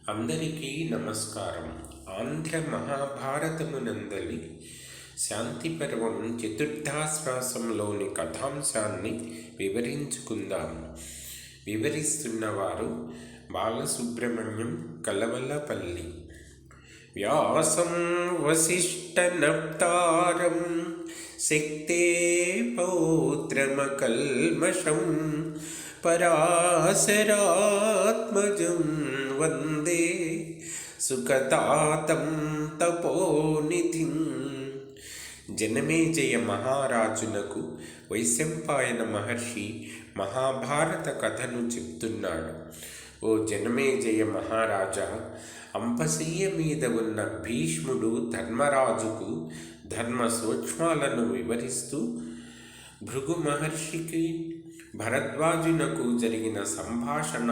అందరికీ నమస్కారం. ఆంధ్ర మహాభారతమునందలి శాంతి పర్వం చతుర్థాశ్వాసంలోని కథాంశాన్ని వివరించుకుందాం. వివరిస్తున్నవారు బాలసుబ్రహ్మణ్యం కలవలపల్లి. వ్యాసం వసిష్ఠనప్తారం శక్తే పౌత్రమకల్మషం పరాశరాత్మజం వందే సుఖతాతం తపోనిధిం. జనమేజయ మహారాజునకు వైశంపాయన మహర్షి మహాభారత కథను చెప్తున్నాడు. ఓ జనమేజయ మహారాజా, అంపశయ్య మీద ఉన్న భీష్ముడు ధర్మరాజుకు ధర్మ సూక్ష్మాలను వివరిస్తూ భృగు మహర్షికి భరద్వాజునకు జరిగిన సంభాషణ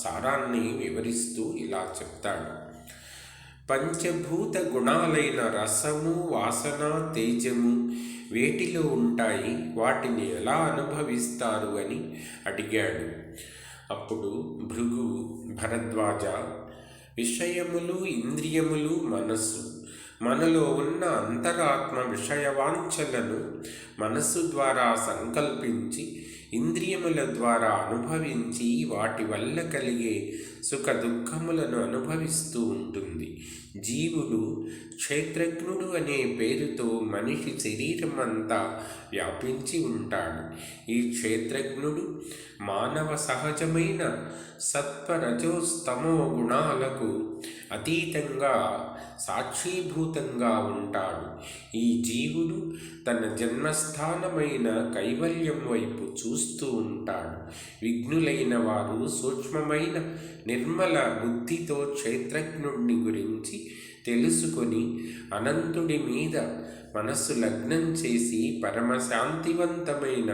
సారాన్ని వివరిస్తూ ఇలా చెప్తాడు. పంచభూత గుణాలైన రసము, వాసన, తేజము వేటిలో ఉంటాయి, వాటిని ఎలా అనుభవిస్తారు అని అడిగాడు. అప్పుడు భృగు, భరద్వాజ, విషయములు, ఇంద్రియములు, మనస్సు, మనలో ఉన్న అంతరాత్మ విషయవాంఛలను మనస్సు ద్వారా సంకల్పించి ఇంద్రియముల ద్వారా అనుభవించి వాటి వల్ల కలిగే సుఖ దుఃఖములను అనుభవిస్తూ ఉంటుంది. జీవుడు క్షేత్రజ్ఞుడు అనే పేరుతో మనిషి శరీరం అంతా వ్యాపించి ఉంటాడు. ఈ క్షేత్రజ్ఞుడు మానవ సహజమైన సత్వరజోస్తమో గుణాలకు అతీతంగా సాక్షీభూతంగా ఉంటాడు. ఈ జీవుడు తన జన్మస్థానమైన కైవల్యం వైపు చూస్తూ ఉంటాడు. విఘ్నులైన వారు సూక్ష్మమైన నిర్మల బుద్ధితో క్షేత్రజ్ఞుడిని గురించి తెలుసుకొని అనంతుడి మీద మనస్సు లగ్నం చేసి పరమశాంతివంతమైన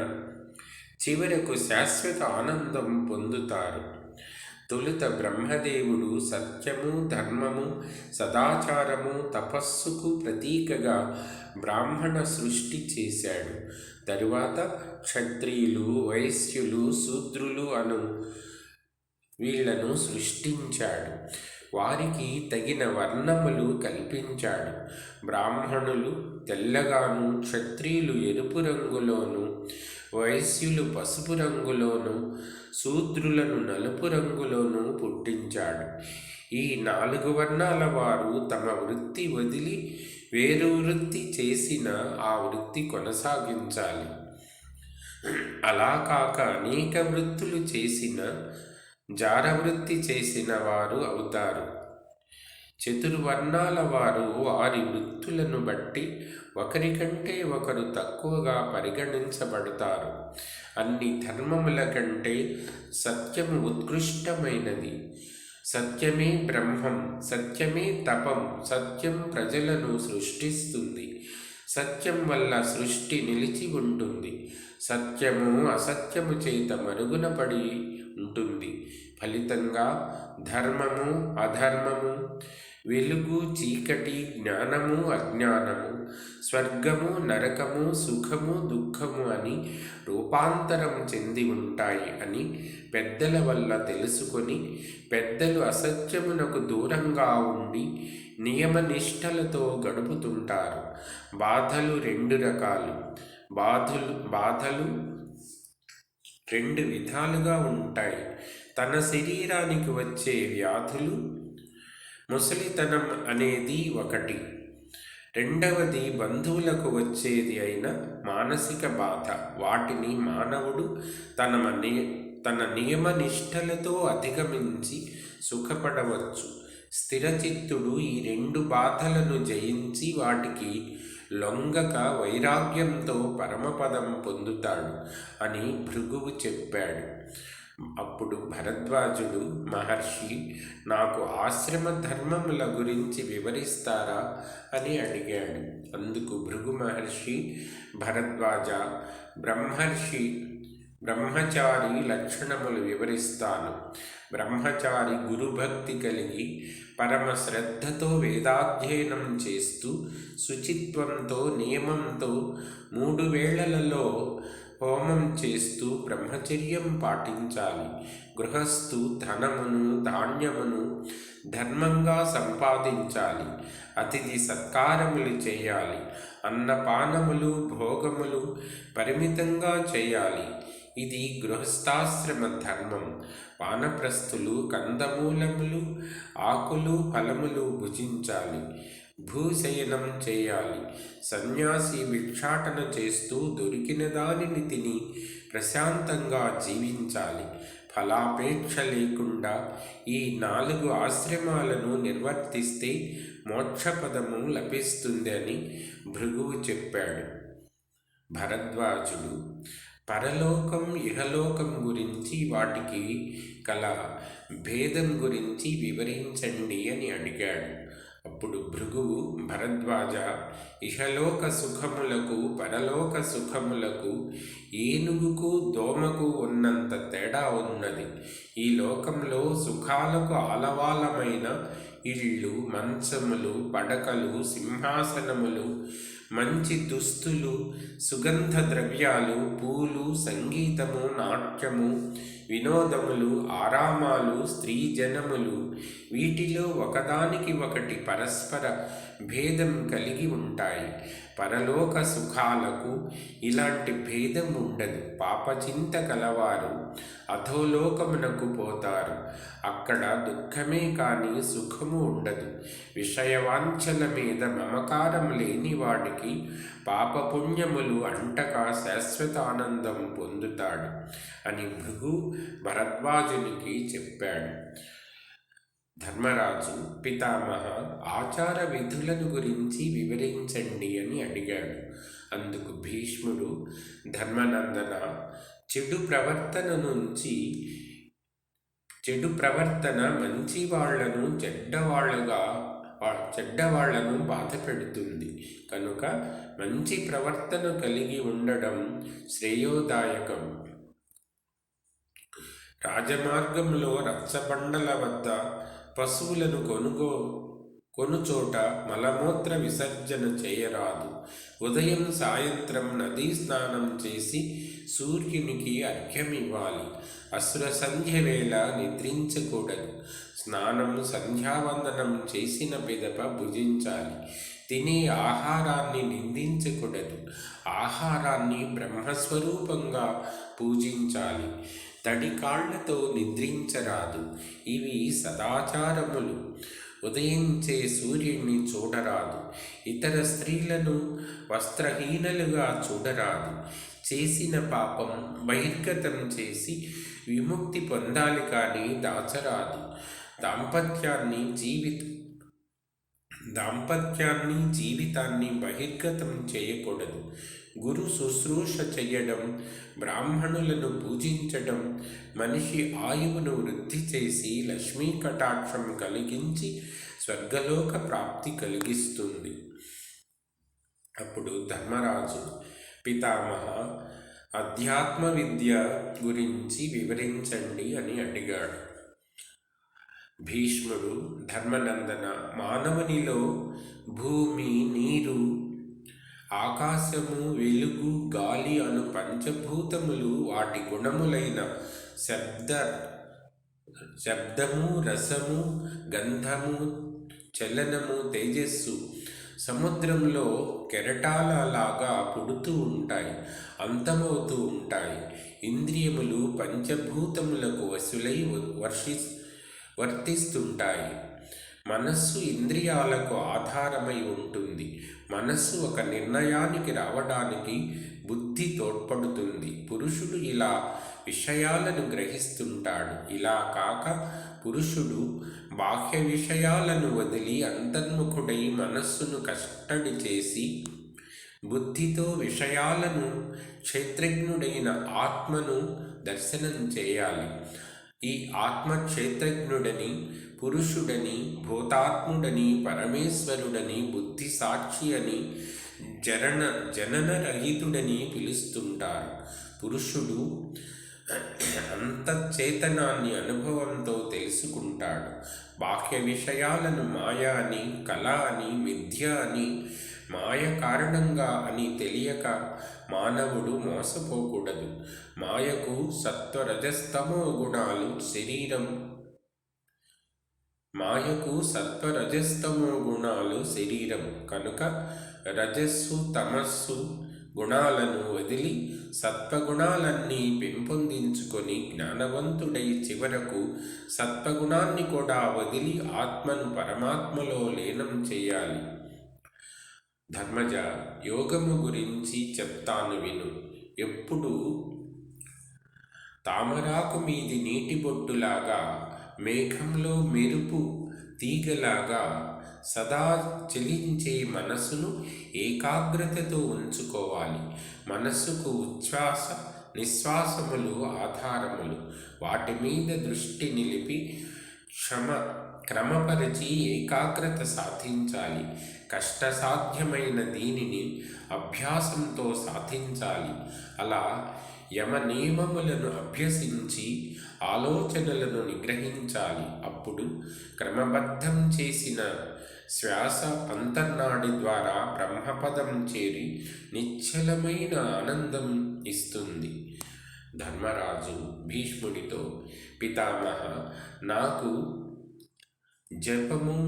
చివరకు శాశ్వత ఆనందం పొందుతారు. తొలుత బ్రహ్మదేవుడు సత్యము, ధర్మము, సదాచారము, తపస్సుకు ప్రతీకగా బ్రాహ్మణ సృష్టి చేశాడు. తరువాత క్షత్రియులు, వైశ్యులు, శూద్రులు వీళ్లను సృష్టించాడు. వారికి తగిన వర్ణములు కల్పించాడు. బ్రాహ్మణులు తెల్లగాను, క్షత్రియులు ఎరుపు రంగులోను, వైశ్యులు పసుపు రంగులోను, శూద్రులను నలుపు రంగులోనూ పుట్టించాడు. ఈ 4 వర్ణాల వారు తమ వృత్తి వదిలి వేరు వృత్తి చేసిన ఆ వృత్తి కొనసాగించాలి. అలా కాక అనేక వృత్తులు చేసిన జారవృత్తి చేసిన వారు అవుతారు. చతుర్వర్ణాల వారు వారి వృత్తులను బట్టి ఒకరికంటే ఒకరు తక్కువగా పరిగణించబడతారు. అన్ని ధర్మముల కంటే సత్యము ఉత్కృష్టమైనది. సత్యమే బ్రహ్మం, సత్యమే తపం, సత్యం ప్రజలను సృష్టిస్తుంది. సత్యం వల్ల సృష్టి నిలిచి ఉంటుంది. సత్యము అసత్యము చేత మరుగున పడి ఉంటుంది. ఫలితంగా ధర్మము, అధర్మము, వెలుగు, చీకటి, జ్ఞానము, అజ్ఞానము, స్వర్గము, నరకము, సుఖము, దుఃఖము అని రూపాంతరం చెంది ఉంటాయి అని పెద్దల వల్ల తెలుసుకొని పెద్దలు అసత్యమునకు దూరంగా ఉండి నియమనిష్టలతో గడుపుతుంటారు. బాధలు 2 రకాలు. బాధలు 2 విధాలుగా ఉంటాయి. తన శరీరానికి వచ్చే వ్యాధులు, ముసలితనం అనేది ఒకటి. రెండవది బంధువులకు వచ్చేది అయిన మానసిక బాధ. వాటిని మానవుడు తన నియమనిష్టలతో అధిగమించి సుఖపడవచ్చు. స్థిరచిత్తుడు ఈ 2 బాధలను జయించి వాటికి లొంగక వైరాగ్యంతో పరమపదం పొందుతాడు అని భృగువు చెప్పాడు. అప్పుడు భరద్వాజుడు మహర్షి, నాకు ఆశ్రమ ధర్మముల గురించి వివరిస్తారా అని అడిగాడు. అందుకు భృగు మహర్షి, భరద్వాజ, బ్రహ్మచారి లక్షణములు వివరిస్తాను. బ్రహ్మచారి గురుభక్తి కలిగి పరమ శ్రద్ధతో వేదాధ్యయనం చేస్తూ శుచిత్వంతో నియమంతో 3 వేళలలో హోమం చేస్తూ బ్రహ్మచర్యం పాటించాలి. గృహస్థు ధనమును ధాన్యమును ధర్మంగా సంపాదించాలి. అతిథి సత్కారములు చేయాలి. అన్నపానములు భోగములు పరిమితంగా చేయాలి. ఇది గృహస్థాశ్రమ ధర్మం. వానప్రస్థులు కందమూలములు ఆకులు ఫలములు భుజించాలి. భూశయనం చేయాలి. సన్యాసి భిక్షాటన చేస్తూ దొరికిన దానిని తిని ప్రశాంతంగా జీవించాలి. ఫలాపేక్ష లేకుండా ఈ 4 ఆశ్రమాలను నిర్వర్తిస్తే మోక్షపదము లభిస్తుంది అని భృగువు చెప్పాడు. భరద్వాజుడు పరలోకం ఇహలోకం గురించి వాటికి కల భేదం గురించి వివరించండి అని అడిగాడు. అప్పుడు భృగువు, భరద్వాజ, ఇహలోక సుఖములకు పరలోక సుఖములకు ఏనుగుకు దోమకు ఉన్నంత తేడా ఉన్నది. ఈ లోకంలో సుఖాలకు ఆలవాలమైన ఇళ్ళు, మంచములు, పడకలు, సింహాసనములు, మంచి దుస్తులు, సుగంధ ద్రవ్యాలు, పూలు, సంగీతము, నాట్యము, వినోదములు, ఆరామాలు, స్త్రీ జనములు, వీటిలో ఒకదానికి ఒకటి పరస్పర భేదం కలిగి ఉంటాయి. పరలోక సుఖాలకు ఇలాంటి భేదం ఉండదు. పాపచింత కలవారు అధోలోకమునకు పోతారు. అక్కడ దుఃఖమే కానీ సుఖము ఉండదు. విషయవాంఛల మీద మమకారం లేని వాడికి పాపపుణ్యములు అంటక శాశ్వతానందం పొందుతాడు అని భృగు భరద్వాజునికి చెప్పాడు. ధర్మరాజు, పితామహ, ఆచార విధులను గురించి వివరించండి అని అడిగాడు. అందుకు భీష్ముడు, ధర్మనందన, చెడు ప్రవర్తన మంచి వాళ్లను చెడ్డవాళ్లను బాధ పెడుతుంది. కనుక మంచి ప్రవర్తన కలిగి ఉండడం శ్రేయోదాయకం. రాజమార్గంలో రచ్చబండల వద్ద పశువులను కొనుచోట మలమూత్ర విసర్జన చేయరాదు. ఉదయం సాయంత్రం నదీ స్నానం చేసి సూర్యునికి అర్ఘ్యమివ్వాలి. అసుర సంధ్య వేళ నిద్రించకూడదు. స్నానం సంధ్యావందనం చేసిన పిదప భుజించాలి. తినే ఆహారాన్ని నిందించకూడదు. ఆహారాన్ని బ్రహ్మస్వరూపంగా పూజించాలి. తడి కాళ్లతో నిద్రించరాదు. ఇవి సదాచారములు. ఉదయించే సూర్యుడిని చూడరాదు. ఇతర స్త్రీలను వస్త్రహీనలుగా చూడరాదు. చేసిన పాపం బహిర్గతం చేసి విముక్తి పొందాలి కానీ దాచరాదు. దాంపత్యాన్ని జీవితాన్ని బహిర్గతం చేయకూడదు. గురు శుశ్రూష చెయ్యడం, బ్రాహ్మణులను పూజించడం మనిషి ఆయువును వృద్ధి చేసి లక్ష్మీ కటాక్షం కలిగించి స్వర్గలోక ప్రాప్తి కలిగిస్తుంది. అప్పుడు ధర్మరాజు, పితామహ, అధ్యాత్మ విద్య గురించి వివరించండి అని అడిగాడు. భీష్ముడు, ధర్మనందన, మానవునిలో భూమి, నీరు, ఆకాశము, వెలుగు, గాలి అను పంచభూతములు వాటి గుణములైన శబ్దము, రసము, గంధము, చలనము, తేజస్సు సముద్రంలో కెరటాలలాగా పుడుతూ ఉంటాయి, అంతమవుతూ ఉంటాయి. ఇంద్రియములు పంచభూతములకు వశులై వర్తిస్తుంటాయి. మనస్సు ఇంద్రియాలకు ఆధారమై ఉంటుంది. మనస్సు ఒక నిర్ణయానికి రావడానికి బుద్ధి తోడ్పడుతుంది. పురుషుడు ఇలా విషయాలను గ్రహిస్తుంటాడు. ఇలా కాక పురుషుడు బాహ్య విషయాలను వదిలి అంతర్ముఖుడై మనస్సును కట్టడి చేసి బుద్ధితో విషయాలను క్షేత్రజ్ఞుడైన ఆత్మను దర్శనం చేయాలి. ఈ ఆత్మ క్షేత్రజ్ఞుడని, పురుషుడని, భూతాత్ముడని, పరమేశ్వరుడని, బుద్ధి సాక్షి అని, జనన రహితుడని పిలుస్తుంటారు. పురుషుడు అంతఃచేతనాన్ని అనుభవంతో తెలుసుకుంటాడు. బాహ్య విషయాలను మాయ అని, కళ అని, మిథ్య అని, మాయ కారణంగా అని తెలియక మానవుడు మోసపోకూడదు. మాయకు సత్వరజస్తమో గుణాలు శరీరం మాయకు సత్వరజస్తమో గుణాలు శరీరం కనుక రజస్సు తమస్సు గుణాలను వదిలి సత్వగుణాలన్నీ పెంపొందించుకొని జ్ఞానవంతుడై చివరకు సత్వగుణాన్ని కూడా వదిలి ఆత్మను పరమాత్మలో లీనం చేయాలి. ధర్మజ, యోగము గురించి చెప్తాను విను. ఎప్పుడు తామరాకు మీది నీటి బొట్టులాగా, మేఘంలో మెరుపు తీగలాగా సదా చలించే మనసును ఏకాగ్రతతో ఉంచుకోవాలి. మనస్సుకు ఉచ్ఛ్వాస నిశ్వాసములు ఆధారములు. వాటి మీద దృష్టి నిలిపి క్రమపరిచి ఏకాగ్రత సాధించాలి. కష్టసాధ్యమైన దీనిని అభ్యాసంతో సాధించాలి. అలా యమ నియమములను అభ్యసించి ఆలోచనలను నిగ్రహించాలి. అప్పుడు క్రమబద్ధం చేసిన శ్వాస అంతర్నాడి ద్వారా బ్రహ్మపదం చేరి నిశ్చలమైన ఆనందం ఇస్తుంది. ధర్మరాజు భీష్ముడితో, పితామహ, నాకు జపము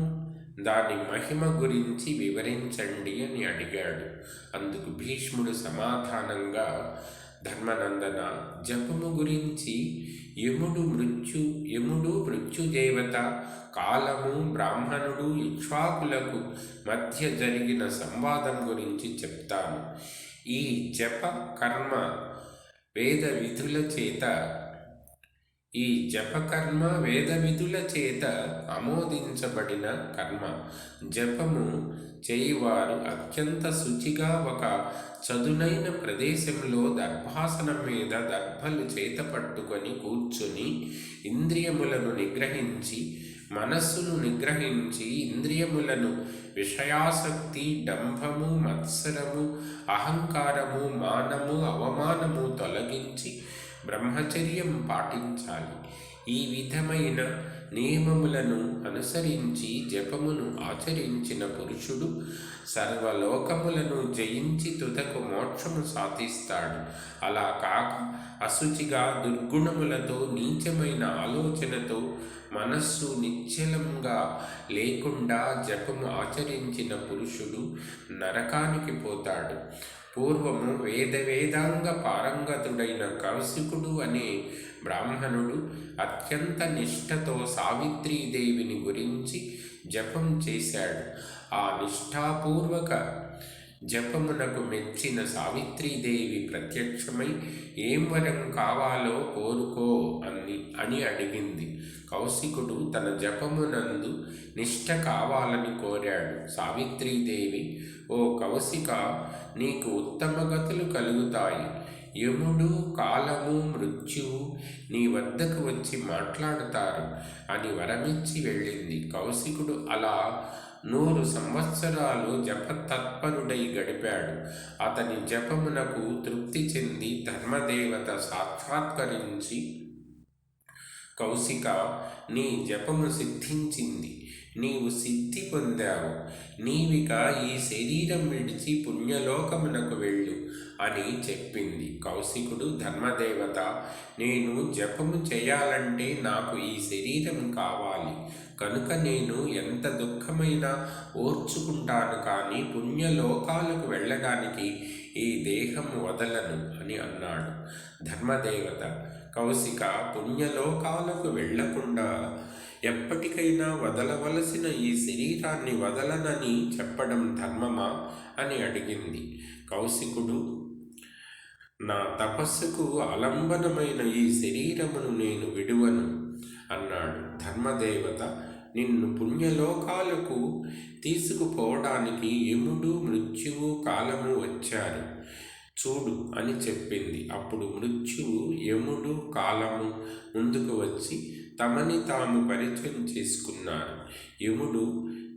దాని మహిమ గురించి వివరించండి అని అడిగాడు. అందుకు భీష్ముడు సమాధానంగా, ధర్మనందన, జపము గురించి యముడు మృత్యుదేవత, కాలము, బ్రాహ్మణుడు, ఇక్ష్వాకులకు మధ్య జరిగిన సంవాదం గురించి చెప్తాను. ఈ జప కర్మ వేద విధుల చేత ఆమోదించబడిన కర్మ. జపము చేయువారు అత్యంత శుచిగా ఒక చదునైన ప్రదేశంలో దర్భాసనం మీద దర్భలు చేత పట్టుకొని కూర్చుని ఇంద్రియములను నిగ్రహించి, మనస్సును నిగ్రహించి, ఇంద్రియములను విషయాసక్తి, డంభము, మత్సరము, అహంకారము, మానము, అవమానము తొలగించి బ్రహ్మచర్యం పాటించాలి. ఈ విధమైన నియమములను అనుసరించి జపమును ఆచరించిన పురుషుడు సర్వలోకములను జయించి తుదకు మోక్షము సాధిస్తాడు. అలా కాక అశుచిగా, దుర్గుణములతో, నీచమైన ఆలోచనతో మనస్సు నిశ్చలంగా లేకుండా జపము ఆచరించిన పురుషుడు నరకానికి పోతాడు. పూర్వము వేదాంగ పారంగతుడైన కౌశికుడు అనే బ్రాహ్మణుడు అత్యంత నిష్ఠతో సావిత్రీదేవిని గురించి జపం చేశాడు. ఆ నిష్ఠాపూర్వక జపమునకు మెచ్చిన సావిత్రీదేవి ప్రత్యక్షమై, ఏం వరం కావాలో కోరుకో అని అడిగింది. కౌశికుడు తన జపమునందు నిష్ఠ కావాలని కోరాడు. సావిత్రీదేవి, ఓ కౌశిక, నీకు ఉత్తమ గతులు కలుగుతాయి. యముడు, కాలము, మృత్యువు నీ వద్దకు వచ్చి మాట్లాడుతారు అని వరమిచ్చి వెళ్ళింది. కౌశికుడు అలా 100 సంవత్సరాలు జపతత్పరుడై గడిపాడు. అతని జపమునకు తృప్తి చెంది ధర్మదేవత సాక్షాత్కరించి, కౌశిక, నీ జపము సిద్ధించింది. నీవు సిద్ధి పొందావు. నీవిక ఈ శరీరం విడిచి పుణ్యలోకమునకు వెళ్ళు అని చెప్పింది. కౌశికుడు, ధర్మదేవత, నేను జపము చేయాలంటే నాకు ఈ శరీరం కావాలి. కనుక నేను ఎంత దుఃఖమైనా ఓర్చుకుంటాను, కానీ పుణ్యలోకాలకు వెళ్ళడానికి ఈ దేహం వదలను అని అన్నాడు. ధర్మదేవత, కౌశిక, పుణ్యలోకాలకు వెళ్లకుండా ఎప్పటికైనా వదలవలసిన ఈ శరీరాన్ని వదలనని చెప్పడం ధర్మమా అని అడిగింది. కౌశికుడు, నా తపస్సుకు ఆలంబనమైన ఈ శరీరమును నేను విడువను అన్నాడు. ధర్మదేవత, నిన్ను పుణ్యలోకాలకు తీసుకుపోవడానికి యముడు, మృత్యువు, కాలము వచ్చారు చూడు అని చెప్పింది. అప్పుడు మృత్యువు, యముడు, కాలము ముందుకు వచ్చి తమని తాము పరిచయం చేసుకున్నారు. యముడు,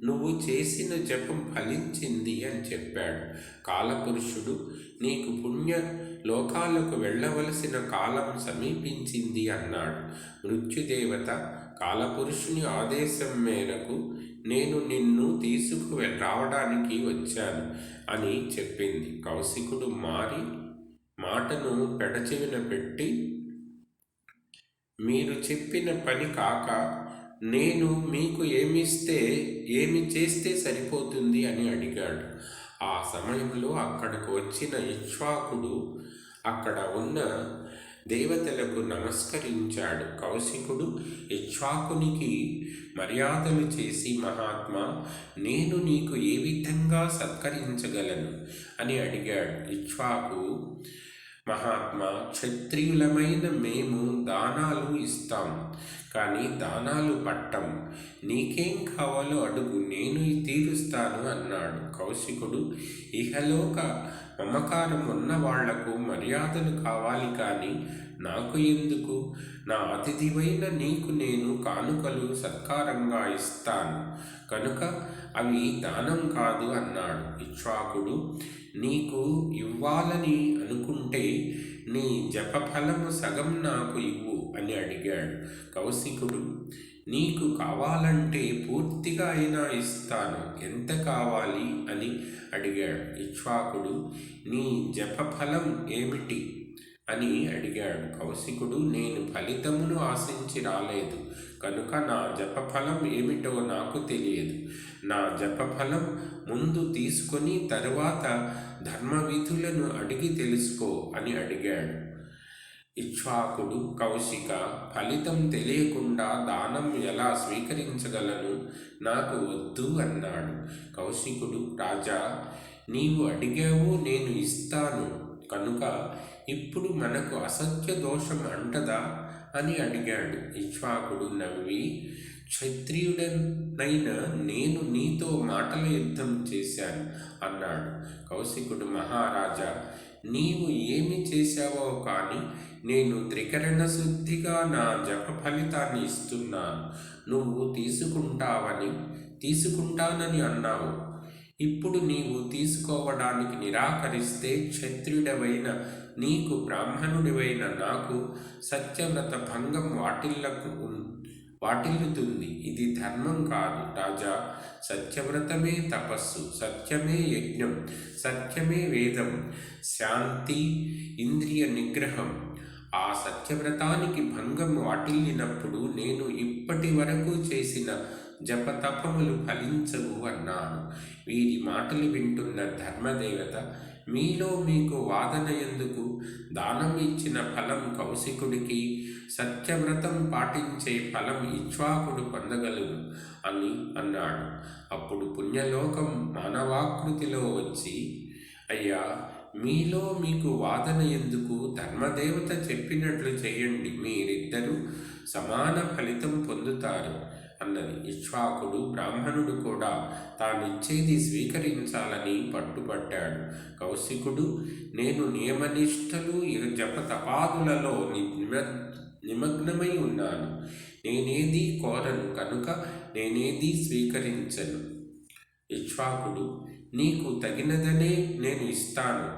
నువ్వు చేసిన జపం ఫలించింది అని చెప్పాడు. కాలపురుషుడు, నీకు పుణ్య లోకాలకు వెళ్ళవలసిన కాలం సమీపించింది అన్నాడు. మృత్యుదేవత, కాలపురుషుని ఆదేశం మేరకు నేను నిన్ను రావడానికి వచ్చాను అని చెప్పింది. కౌశికుడు మాటను పెడచెవిన పెట్టి, మీరు చెప్పిన పని కాక నేను మీకు ఏమి చేస్తే సరిపోతుంది అని అడిగాడు. ఆ సమయంలో అక్కడకు వచ్చిన ఇక్ష్వాకుడు అక్కడ ఉన్న దేవతలకు నమస్కరించాడు. కౌశికుడు ఇక్ష్వాకునికి మర్యాదలు చేసి, మహాత్మా, నేను నీకు ఏ విధంగా సత్కరించగలను అని అడిగాడు. ఇక్ష్వాకు, మహాత్మా, క్షత్రియులమైన మేము దానాలు ఇస్తాం, కానీ దానాలు పట్టం. నీకేం కావాలో అడుగు, నేను తీరుస్తాను అన్నాడు. కౌశికుడు, ఇహలోక మమకారం ఉన్న వాళ్లకు మర్యాదలు కావాలి కానీ నాకు ఎందుకు? నా అతిథివైన నీకు నేను కానుకలు సత్కారంగా ఇస్తాను కనుక అవి దానం కాదు అన్నాడు. ఇక్ష్వాకుడు, నీకు ఇవ్వాలని అనుకుంటే నీ జపఫలము సగం నాకు ఇవ్వు అని అడిగాడు. కౌశికుడు, నీకు కావాలంటే పూర్తిగా అయినా ఇస్తాను, ఎంత కావాలి అని అడిగాడు. ఇక్ష్వాకుడు, నీ జపఫలం ఏమిటి అని అడిగాడు. కౌశికుడు, నేను ఫలితమును ఆశించి రాలేదు కనుక నా జపఫలం ఏమిటో నాకు తెలియదు. నా జపఫలం ముందు తీసుకొని తరువాత ధర్మవిధులను అడిగి తెలుసుకో అని అడిగాడు. ఇక్ష్వాకుడు, కౌశిక, ఫలితం తెలియకుండా దానం ఎలా స్వీకరించగలను? నాకు వద్దు అన్నాడు. కౌశికుడు, రాజా, నీవు అడిగావు, నేను ఇస్తాను కనుక ఇప్పుడు మనకు అసత్య దోషం అంటదా అని అడిగాడు. ఇక్ష్వాకుడు నవ్వి, క్షత్రియుడనైన నేను నీతో మాటల యుద్ధం చేశాను అన్నాడు. కౌశికుడు, మహారాజా, నీవు ఏమి చేశావో కానీ నేను త్రికరణ శుద్ధిగా నా జప ఫలితాన్ని ఇస్తున్నాను. నువ్వు తీసుకుంటానని అన్నావు. ఇప్పుడు నీవు తీసుకోవడానికి నిరాకరిస్తే క్షత్రియుడవైన నీకు, బ్రాహ్మణుడివైన నాకు సత్యవ్రత భంగం వాటిల్లుతుంది. ఇది ధర్మం కాదు రాజా. సత్యవ్రతమే తపస్సు, సత్యమే యజ్ఞం, సత్యమే వేదం, శాంతి, ఇంద్రియ నిగ్రహం. ఆ సత్యవ్రతానికి భంగం వాటిల్లినప్పుడు నేను ఇప్పటి వరకు చేసిన జపతపములు ఫలించవు అన్నాను. వీరి మాటలు వింటున్న ధర్మదేవత, మీలో మీకు వాదన ఎందుకు? దానం ఇచ్చిన ఫలం కౌశికుడికి, సత్యవ్రతం పాటించే ఫలం ఇక్ష్వాకుడు పొందగలరు అని అన్నాడు. అప్పుడు పుణ్యలోకం మానవాకృతిలో వచ్చి, అయ్యా, మీలో మీకు వాదన ఎందుకు? ధర్మదేవత చెప్పినట్లు చేయండి, మీరిద్దరూ సమాన ఫలితం పొందుతారు అన్నది. ఇక్ష్వాకుడు, బ్రాహ్మణుడు కూడా తానిచ్చేది స్వీకరించాలని పట్టుపట్టాడు. కౌశికుడు, నేను నియమనిష్టలు జప తపాదులలో నిమగ్నమై ఉన్నాను. నేనేది కోరను కనుక నేనేది స్వీకరించను. ఇక్ష్వాకుడు, నీకు తగినదే నేను ఇస్తాను.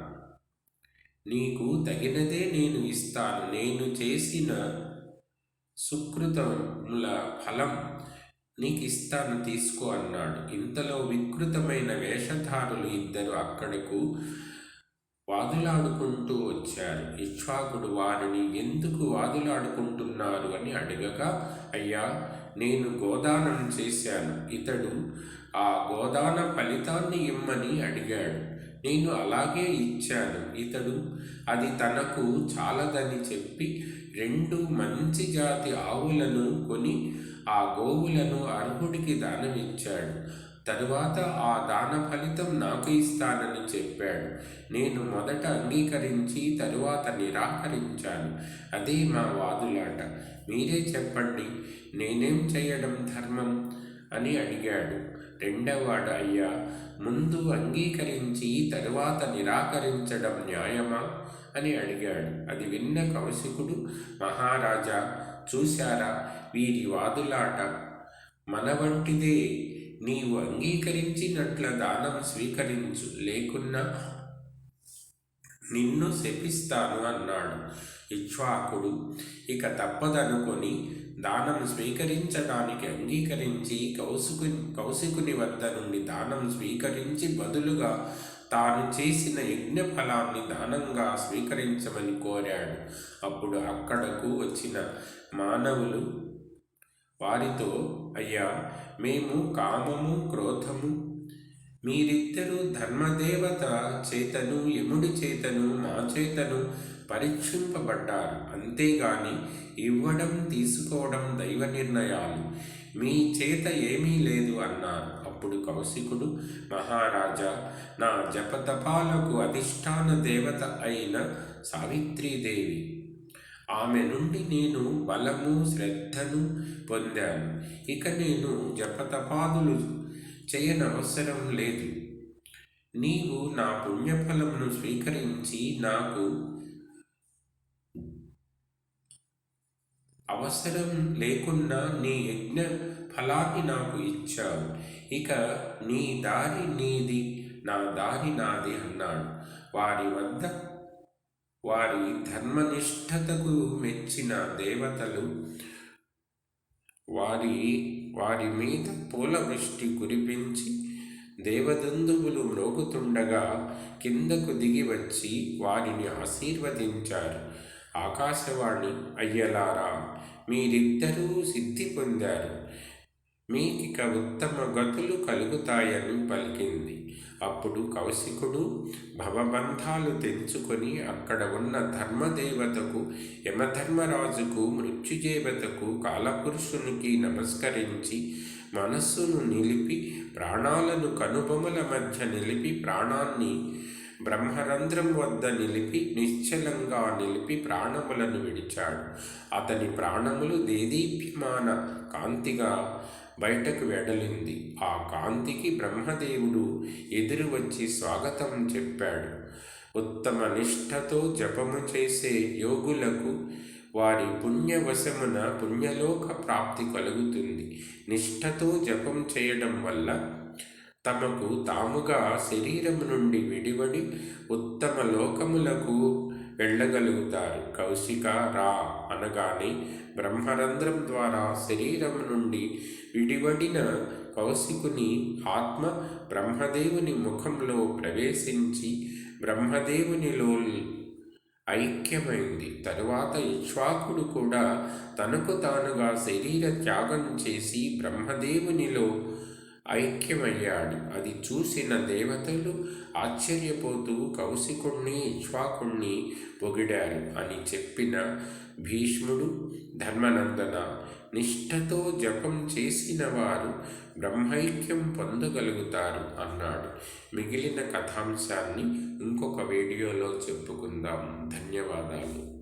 నేను చేసిన సుకృతముల ఫలం నీకు ఇస్తాను, తీసుకో అన్నాడు. ఇంతలో వికృతమైన వేషధారులు ఇద్దరు అక్కడకు వాదులాడుకుంటూ వచ్చారు. ఇక్ష్వాకుడు వారిని ఎందుకు వాదులాడుకుంటున్నారు అని అడగగా, అయ్యా, నేను గోదానం చేశాను, ఇతడు ఆ గోదాన ఫలితాన్ని ఇమ్మని అడిగాడు. నేను అలాగే ఇచ్చాను. ఇతడు అది తనకు చాలదని చెప్పి 2 మంచి జాతి ఆవులను కొని ఆ గోవులను అర్హుడికి దానమిచ్చాడు. తరువాత ఆ దాన ఫలితం నాకు ఇస్తానని చెప్పాడు. నేను మొదట అంగీకరించి తరువాత నిరాకరించాను. అదే మా వాదులాట. మీరే చెప్పండి, నేనేం చేయడం ధర్మం అని అడిగాడు. రెండవవాడు, అయ్యా, ముందు అంగీకరించి తరువాత నిరాకరించడం న్యాయమా అని అడిగాడు. అది విన్న కౌశికుడు, మహారాజా, చూశారా, వీరి వాదులాట మన వంటిదే. నీవు అంగీకరించినట్ల దానం స్వీకరించు, లేకున్నా నిన్ను శపిస్తాను అన్నాడు. ఇక్ష్వాకుడు ఇక తప్పదనుకొని దానం స్వీకరించడానికి అంగీకరించి కౌశికుని వద్ద నుండి దానం స్వీకరించి బదులుగా తాను చేసిన యజ్ఞ ఫలాన్ని దానంగా స్వీకరించమని కోరాడు. అప్పుడు అక్కడకు వచ్చిన మానవులు వారితో, అయ్యా, మేము కామము క్రోధము మీరిద్దరూ ధర్మదేవత చేతను యముడి చేతను మా చేతను పరీక్షింపబడ్డారు, అంతేగాని ఇవ్వడం తీసుకోవడం దైవ నిర్ణయాలు మీ చేత ఏమీ లేదు అన్నారు. అప్పుడు కౌశికుడు, మహారాజా, నా జపతపాలకు అధిష్టాన దేవత అయిన సావిత్రీదేవి, ఆమె నుండి నేను బలము శ్రద్ధను పొందాను. ఇక నేను జపతపాదులు చేయనవసరం లేదు. నీవు నా పుణ్యఫలమును స్వీకరించి నాకు అవసరం లేకున్నా నీ యజ్ఞ ఫలాన్ని నాకు ఇచ్చావు. ఇక నీ దారి నీది, నా దారి నాది అన్నాడు. వారి ధర్మనిష్ఠతకు మెచ్చిన దేవతలు వారి మీద పూలవృష్టి కురిపించి దేవదందువులు మ్రోగుతుండగా కిందకు దిగి వచ్చి వారిని ఆశీర్వదించారు. ఆకాశవాణి, అయ్యలారా, మీరిద్దరూ సిద్ధి పొందారు, మీకిక ఉత్తమ గతులు కలుగుతాయని పలికింది. అప్పుడు కౌశికుడు భవబంధాలు తెంచుకొని అక్కడ ఉన్న ధర్మదేవతకు, యమధర్మరాజుకు, మృత్యుదేవతకు, కాలపురుషునికి నమస్కరించి మనస్సును నిలిపి ప్రాణాలను కనుబొమల మధ్య నిలిపి ప్రాణాన్ని బ్రహ్మరంధ్రం వద్ద నిలిపి నిశ్చలంగా నిలిపి ప్రాణములను విడిచాడు. అతని ప్రాణములు దేదీప్యమాన కాంతిగా బయటకు వెడలింది. ఆ కాంతికి బ్రహ్మదేవుడు ఎదురు వచ్చి స్వాగతం చెప్పాడు. ఉత్తమ నిష్ఠతో జపము చేసే యోగులకు వారి పుణ్యవశమున పుణ్యలోక ప్రాప్తి కలుగుతుంది. నిష్ఠతో జపం చేయడం వల్ల తమకు తాముగా శరీరము నుండి విడివడి ఉత్తమ లోకములకు వెళ్ళగలుగుతారు. కౌశిక రా అనగానే బ్రహ్మరంధ్రం ద్వారా శరీరం నుండి విడివడిన కౌశికుని ఆత్మ బ్రహ్మదేవుని ముఖంలో ప్రవేశించి బ్రహ్మదేవునిలో ఐక్యమైంది. తరువాత ఇక్ష్వాకుడు కూడా తనకు తానుగా శరీర త్యాగం చేసి బ్రహ్మదేవునిలో ఐక్యమయ్యాడు. అది చూసిన దేవతలు ఆశ్చర్యపోతూ కౌశికుణ్ణి ఇక్ష్వాకుణ్ణి పొగిడారు అని చెప్పిన భీష్ముడు, ధర్మనందన, నిష్ఠతో జపం చేసిన వారు బ్రహ్మైక్యం పొందగలుగుతారు అన్నాడు. మిగిలిన కథాంశాన్ని ఇంకొక వీడియోలో చెప్పుకుందాం. ధన్యవాదాలు.